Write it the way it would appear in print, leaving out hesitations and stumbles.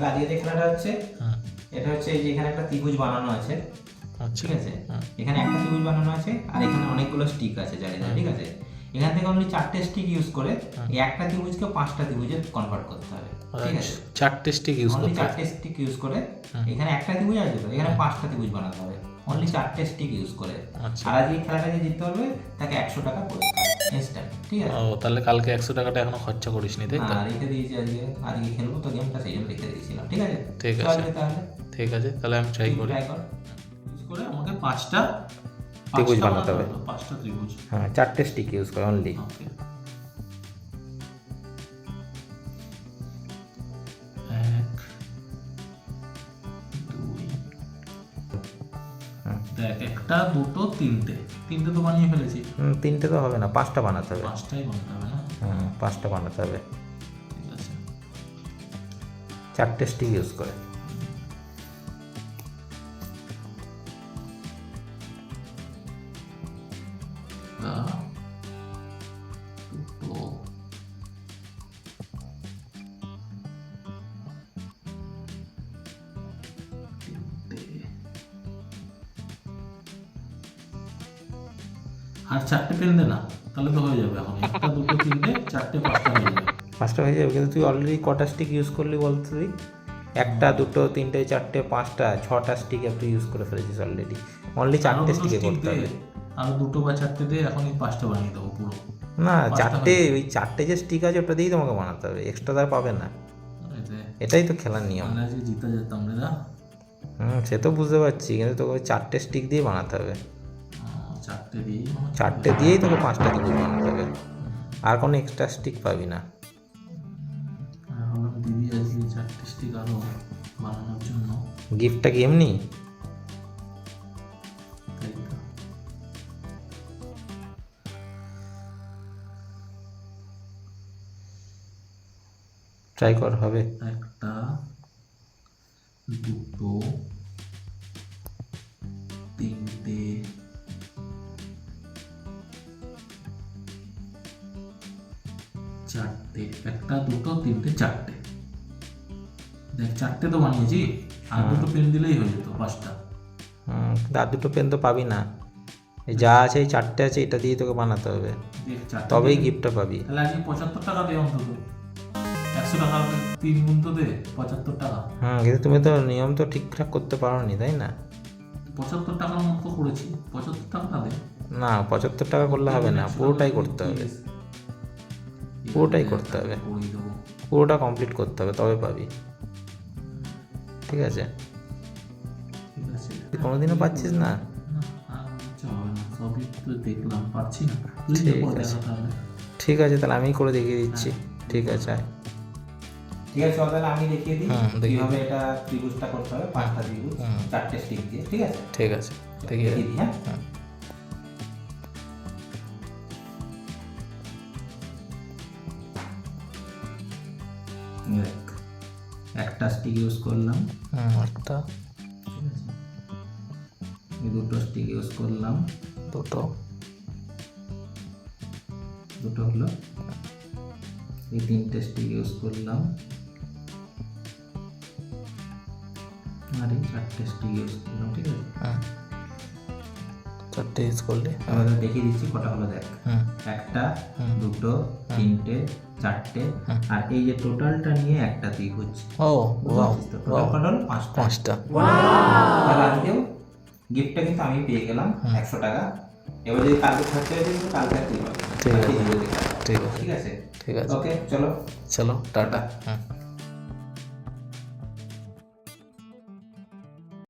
তাহলে আজকে যে খেলাটা হচ্ছে এটা হচ্ছে এই যে এখানে একটা ত্রিভুজ বানানো আছে, ঠিক আছে? এখানে একটা ত্রিভুজ বানানো আছে আর এখানে অনেকগুলো স্টিক আছে জায়গায়, ঠিক আছে? এখান থেকে অনলি 4টে স্টিক ইউজ করে এই একটা ত্রিভুজকে 5টা ত্রিভুজে কনভার্ট করতে হবে, ঠিক আছে? 4টে স্টিক ইউজ অনলি করতে 4টে স্টিক ইউজ করে এখানে একটা ত্রিভুজ আছে তো এখানে 5টা ত্রিভুজ বানাতে হবে অনলি 4টে স্টিক ইউজ করে। আর আজকে খেলাটা যে জিততে পারবে তাকে 100 টাকা পুরস্কার ইনস্ট্যান্ট, ঠিক আছে? ও তাহলে কালকে 100 টাকাটা এখনো খরচা করিসনি, তাই তো? না, রেখে দিয়েছি আজকে খেলবো তো গেমটা, সেই জন্য রেখে দিয়েছিলাম, ঠিক আছে? ঠিক চল আছে, আজকে তাহলে ঠিক আছে, তাহলে আমি ট্রাই করি। ট্রাই কর। ইউজ করে আমাকে 5টা ত্রিভুজ বানাতে হবে। 5টা ত্রিভুজ। হ্যাঁ, 4টে স্টিক ইউজ করে অনলি। ওকে, 1 2 দেখ, 1টা 2টো 3টে তো বানিয়ে ফেলেছি। 3টে তো হবে না, 5টা বানাতে হবে। 5টাই বানাতে হবে না? 5টা বানাতে হবে, ঠিক আছে। 4টে স্টিক ইউজ করে। তা 2টো আর 4টে পেন দে না, তাহলে তো হয়ে যাবে। এখন 1টা 2টো 3টে 4টে 5টা হয়ে যাবে। 5টা হয়ে যাবে, কিন্তু তুই অলরেডি কটা স্টিক ইউজ করলি বলতো তুই? 1টা 2টো 3টে 4টে 5টা 6টা স্টিক তুই ইউজ করে ফেলেছিস অলরেডি। অনলি 4টে স্টিকে করতে হবে। আর 2টো বা 4টে দিয়ে এখন এই 5টা বানিয়ে দেবো পুরো। না, 4টে, ওই 4টে যে স্টিক আছে ওটা দিয়েই তোমাকে বানাতে হবে, এক্সট্রা তার পাবে না। এটাই তো খেলার নিয়ম। আমরা যে জিতে যেতাম রে না। সে তো বুঝতে পারছি, কিন্তু তোকে ওই 4টে স্টিক দিয়ে বানাতে হবে। 4টে দিয়ে 4টে দিয়েই তোকে 5টা ত্রিভুজ বানাতে হবে, আর কোনো এক্সট্রা স্টিক পাবি না। ভাবলাম দিদি আজকে 4টে স্টিক আরো বানানোর জন্য। গিফটটা কি এমনি? তাই তো। ট্রাই কর, হবে। 1টা 2টো 3টে 4টে। 1টা 2টো 3টে 4টে। দেখ, 4টে তো বানিয়েছি, আর 2টো পেন দিলেই হয়ে যেত 5টা। আর 2টো পেন তো পাবি না, এই যা আছে এই 4টে আছে, এটা দিয়ে তোকে বানাতে হবে, দেখ, 4টে তবেই গিফটটা পাবি। তাহলে আজকে 75 টাকা দে অন্তত। 100 টাকা 3 গুণ তো দে, 75 টাকা। কিন্তু তুমি তো নিয়ম তো ঠিকঠাক করতে পারো নি, তাই না? 75 টাকার মতো করেছি, 75 টাকা দে। না, 75 টাকা করলে হবে না, পুরোটাই করতে হবে, পুরোটাই করতে হবে, করিয়ে দেবো। পুরোটা কমপ্লিট করতে হবে, তবে পাবি, ঠিক আছে? ঠিক আছে। তুই কোনোদিনও পাচ্ছিস না? না, আর কিচ্ছু হবে না, সবই তো দেখলাম, পারছি না। তুই ঠিক করে আছে। দেখা তাহলে। ঠিক আছে, তাহলে আমি করে দেখিয়ে দিচ্ছি। ঠিক আছে, আয়। ঠিক আছে, তাহলে আমি দেখিয়ে দিই কিভাবে এটা ত্রিভুজটা করতে হবে, 5টা ত্রিভুজ 4টে স্টিক দিয়ে, ঠিক আছে? ঠিক আছে, দেখিয়ে দেখিয়ে দিই। হ্যাঁ, দেখ, একটা স্টিক ইউজ করলাম, একটা ঠিক আছে? এই 2টো স্টিক ইউজ করলাম, 2টো হলো। এই 3টে স্টিক ইউজ করলাম, আর এই 4টে স্টিক ইউজ করলাম, ঠিক আছে? 4টে ইউজ করলে আমরা দেখিয়ে দিচ্ছি কটা হলো, দেখ। 1টা 2টো 3টে 4টে, আর এই যে টোটালটা নিয়ে একটা ত্রিভুজ। ও ওয়াও, টোটাল কত হলো? 5টা। 5টা। তাহলে আজকেও গিফটটা কিন্তু আমি পেয়ে গেলাম 100 টাকা। এবার যদি কালকে খরচা হয়ে যায় কালকে আর তুই পাবি না। ঠিক আছে, ঠিক আছে, ঠিক আছে, ঠিক আছে, ঠিক আছে। ওকে, চলো। চলো টাটা।